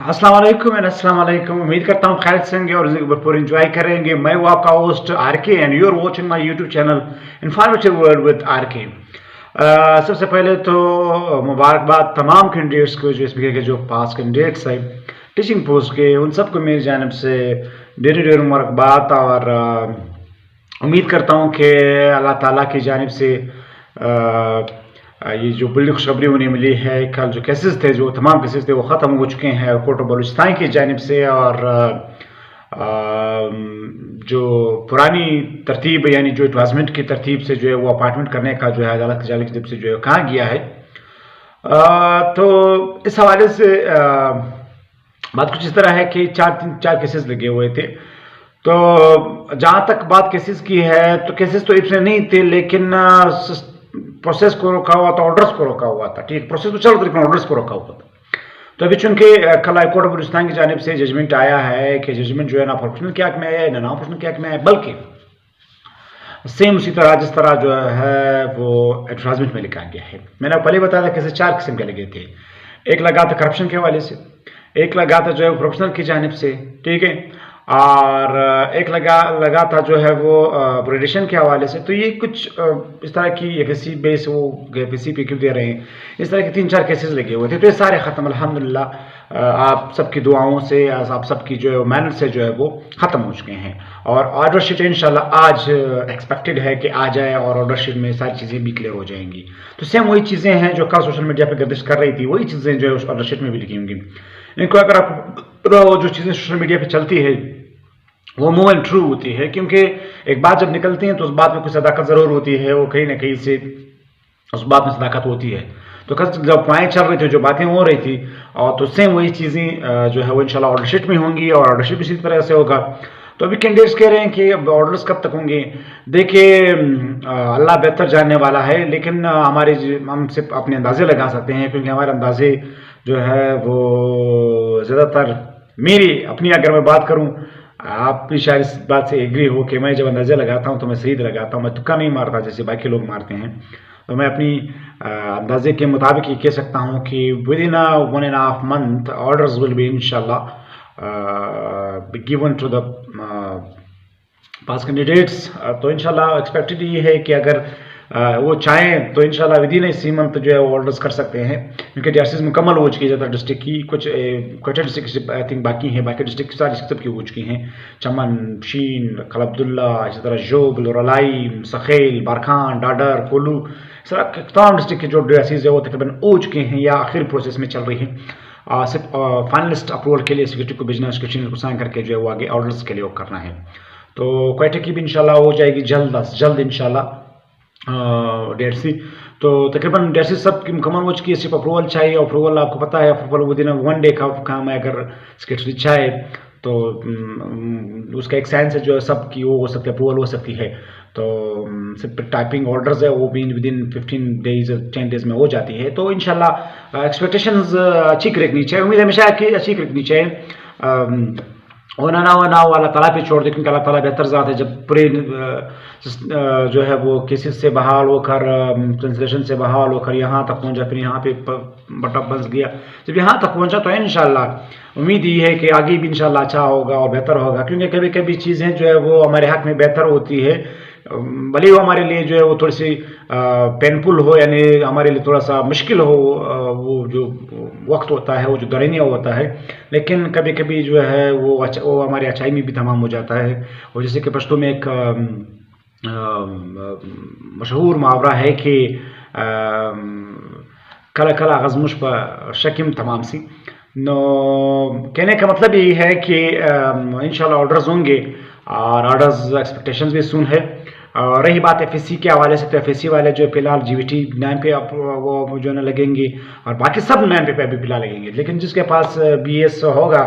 अस्सलाम वालेकुम एंड अस्सलाम वालेकुम। उम्मीद करता हूँ खैर से होंगे और जिंदगी भरपूर एंजॉय करेंगे। मैं हूँ आपका host RK and you are watching my YouTube channel informative world with RK. सबसे पहले तो मुबारकबाद तमाम कैंडिडेट्स को जो इसमें के जो पास कैंडिडेट्स है टीचिंग पोस्ट के, उन सबको मेरी जानब से ढेर ढेर मुबारकबाद। और उम्मीद करता हूँ कि अल्लाह ताला की जानिब से ये जो बड़ी खुशखबरी उन्हें मिली है, कल जो केसेस थे, जो तमाम केसेस थे वो ख़त्म हो चुके हैं कोर्ट बलूचिस्तान की जानिब से। और जो पुरानी तरतीब यानी जो एडवाइजमेंट की तरतीब से जो है वो अपार्टमेंट करने का जो है अदालत की जानिब से जो है कहा गया है। तो इस हवाले से बात कुछ इस तरह है कि चार केसेस लगे हुए थे। तो जहाँ तक बात केसेस की है तो केसेस तो इसमें नहीं थे, लेकिन प्रोसेस को रोका हुआ था, ऑर्डर्स को रोका हुआ था। ठीक, प्रोसेस तो चल रही, लेकिन ऑर्डर्स को रोका हुआ था। तो अभी चूंकि कल हाईकोर्ट बलूचिस्तान की जानिब से जजमेंट आया है कि जजमेंट जो है ना प्रोफेशनल के हक में आया है, ना नॉन प्रोफेशनल के हक में आया, बल्कि सेम उसी तरह जिस तरह जो है वो एडवर्टाइजमेंट में लिखा गया है। मैंने पहले बताया था कि चार किस्म के लगे थे। एक लगा था करप्शन के हवाले से, एक लगा था जो है प्रोफेशनल की जानिब से, ठीक है, और एक लगा था जो है वो प्रोडिशन के हवाले से। तो ये कुछ इस तरह की एफएससी बेस वो एफएससी पे क्यों दे रहे हैं, इस तरह के 3-4 केसेस लगे हुए थे। तो ये सारे ख़त्म अल्हम्दुलिल्लाह, आप सबकी दुआओं से, आप सबकी जो है मेहनत से जो है वो ख़त्म हो चुके हैं। और ऑर्डर शीट इंशाल्लाह आज एक्सपेक्टेड है कि आ जाए और ऑर्डर शीट में सारी चीज़ें भी क्लियर हो जाएंगी। तो सेम वही चीज़ें हैं जो कल सोशल मीडिया पर गर्दिश कर रही थी, वही चीज़ें जो है उस ऑर्डर शीट में भी लिखी होंगी। इनको अगर आप जो चीज़ें सोशल मीडिया पर चलती है वो मूव एंड ट्रू होती है, क्योंकि एक बात जब निकलती है तो उस बात में कुछ सदाकत ज़रूर होती है, वो कहीं ना कहीं से उस बात में सदाकत होती है। तो कल जब पॉइंट चल रही थी, जो बातें हो रही थी, और तो सेम वही चीज़ें जो है वो इंशाल्लाह ऑर्डर शीट में होंगी और ऑर्डर शीट भी इसी तरह से होगा। तो अभी कैंडिडेट्स कह रहे हैं कि अब ऑर्डर्स कब तक होंगे। देखिए, अल्लाह बेहतर जानने वाला है, लेकिन हम सिर्फ अपने अंदाजे लगा सकते हैं, क्योंकि हमारे अंदाजे जो है वो ज़्यादातर, मेरी अपनी अगर मैं बात करूँ, आप भी शायद इस बात से एग्री हो कि मैं जब अंदाज़ा लगाता हूँ तो मैं सही लगाता हूँ, मैं तुक्का नहीं मारता जैसे बाकी लोग मारते हैं। तो मैं अपनी अंदाजे के मुताबिक ये कह सकता हूँ कि within 1.5 month orders will be इंशाल्लाह given to the pass candidates. तो इंशाल्लाह एक्सपेक्टेड ये है कि अगर वो चाहें तो इंशाल्लाह विद इन इसी मंथ जो है वो ऑर्डर्स कर सकते हैं, क्योंकि डीआरसीज मुकम्मल हो चुकी है ज़्यादा डिस्ट्रिक्ट की। कुछ डिस्ट्रिक्ट आई थिंक बाकी हैं, बाकी डिस्ट्रिक्ट सारी सब की हो चुकी हैं। चमन, शीन, कल अब्दुल्ला, इसी तरह जोब, लोरालाई, सखेल, बारखान, डाडर, कोलू, इस तरह तमाम डिस्ट्रिक्ट के जो डीआरसीज है वो तकरीबन हो चुके हैं या आखिरी प्रोसेस में चल रही है। सिर्फ फाइनलिस्ट अप्रूवल के लिए सेक्रेटरी को भेजना, सेक्रेटरी को साइन करके जो है वो आगे ऑर्डर्स के लिए वो करना है। तो क्वाइटे की भी इंशाल्लाह हो जाएगी जल्द इंशाल्लाह डीआरसी। तो तकरीबन डीआरसी सब की मुकम्मल हो चुकी है, सिर्फ अप्रूवल चाहिए। अप्रूवल आपको पता है, अप्रूवल विद इन 1 डे का काम है। अगर सेक्रेटरी चाहे तो उसका एक साइन से जो है सब की वो हो सकती है, अप्रूवल हो सकती है। तो सिर्फ टाइपिंग ऑर्डर्स है वो भी विद इन 15 डेज 10 डेज में हो जाती है। तो इंशाल्लाह एक्सपेक्टेशंस अच्छी रखनी चाहिए, उम्मीद हमेशा कि अच्छी रखनी चाहिए। होना ना होना वो अल्लाह ताला पे छोड़ दे, क्योंकि अल्लाह ताला बेहतर ज़ात है। जब पूरे जो है वो केसेस से बहाल होकर, ट्रांसलेशन से बहाल होकर यहाँ तक पहुँचा, फिर यहाँ पे बटा बस गया, जब यहाँ तक पहुँचा तो इंशाल्लाह उम्मीद ये है कि आगे भी इंशाल्लाह अच्छा होगा और बेहतर होगा। क्योंकि कभी कभी चीज़ें जो है वो हमारे हक में बेहतर होती है, भले वो हमारे लिए जो है वो थोड़ी सी पेनफुल हो, यानी हमारे लिए थोड़ा सा मुश्किल हो, वो जो वक्त होता है, वो जो दरमिया होता है, लेकिन कभी कभी जो है वो हमारी अच्छाई में भी तमाम हो जाता है। और जैसे कि पश्तो में एक मशहूर मुहावरा है कि कला कला गज़मुश पर शकिम तमाम सी। नो कहने का मतलब ये है कि इंशाल्लाह ऑर्डर्स होंगे और ऑर्डर्स एक्सपेक्टेशंस भी सुन है। रही बात एफएससी के हवाले से, तो एफएससी वाले जो फिलहाल जीवीटी 9 पे वो जो है लगेंगे, और बाकी सब 9 पे अभी फिलहाल लगेंगे। लेकिन जिसके पास बीएस होगा,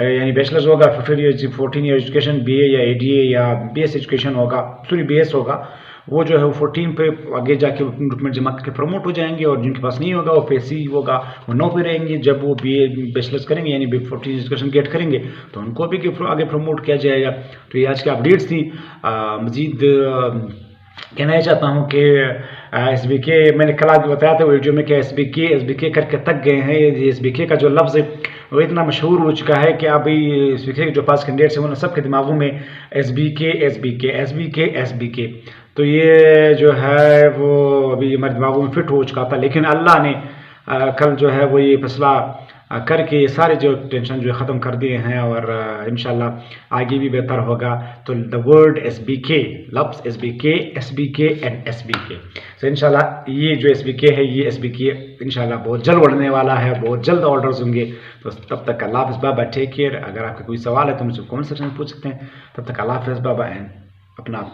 यानी बैचलर्स होगा, 14 ईयर एजुकेशन, बीए या एडीए या बीएस एजुकेशन होगा, सॉरी बीएस होगा, वो जो है वो 14 पे आगे जाके रिक्रूटमेंट जमा करके प्रमोट हो जाएंगे। और जिनके पास नहीं होगा वो एफएससी होगा, वो 9 पे रहेंगे। जब वो बीए बैचलर्स करेंगे यानी 14 एजुकेशन गेट करेंगे तो उनको भी आगे प्रमोट किया जाएगा। तो ये आज की अपडेट्स थी। मजीद कहना ये चाहता हूँ कि SBK मैंने कल आपको बताया था वीडियो में कि SBK करके तक गए हैं। ये SBK का जो लफ्ज़ है वो इतना मशहूर हो चुका है कि अभी SBK के जो पास कैंडिडेट्स हैं उन सबके दिमागों में SBK। तो ये जो है वो अभी हमारे दिमागों में फिट हो चुका था, लेकिन अल्लाह ने कल जो है वो ये फैसला करके ये सारे जो टेंशन जो ख़त्म कर दिए हैं, और इंशाल्लाह आगे भी बेहतर होगा। तो द वर्ड SBK, लफ्ज़ SBK एंड SBK, तो इंशाल्लाह ये जो SBK है, ये SBK इंशाल्लाह बहुत जल्द उड़ने वाला है, बहुत जल्द ऑर्डर्स होंगे। तो तब तक अल्लाह हाफ़िज़ बाबा, टेक केयर। अगर आपका कोई सवाल है तो मुझसे कमेंट सेक्शन में पूछ सकते हैं। तब तक अल्लाह हाफ़िज़ बाबा एंड अपना